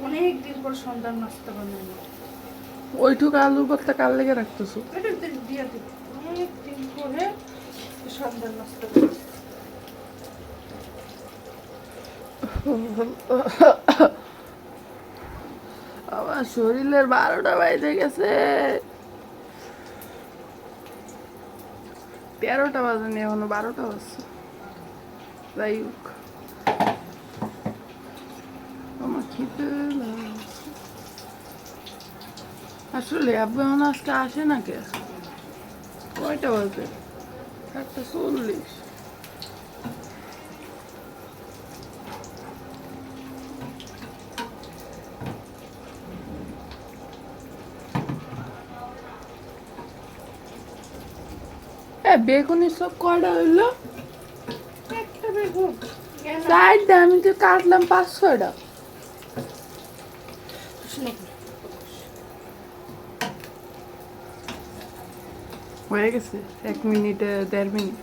অনেক দিন পর সন্ধ্যার নাস্তা বানানো। ওইটুক আলু ভর্তা কাল লেগে রাখতেছো? এটা দিয়ে দিব, অনেক দিন পরে সন্ধ্যার নাস্তা বানানো। আমার শরীরের 12টা বাজে গেছে। 13টা বাজেনি এখনো, 12টা বাজছে। যাই হোক, আমার খেতে লাগছে। আসলে আব্বু এখন আজকে আসে না কে? কয়টা বাজে? 7:40। বেগুনি সব কয়টা হইলো? একটা বেগুন গেল। চারটা, আমি তো কাটলাম 5-6টা। হয়ে গেছে 1 মিনিট 1.5 মিনিট।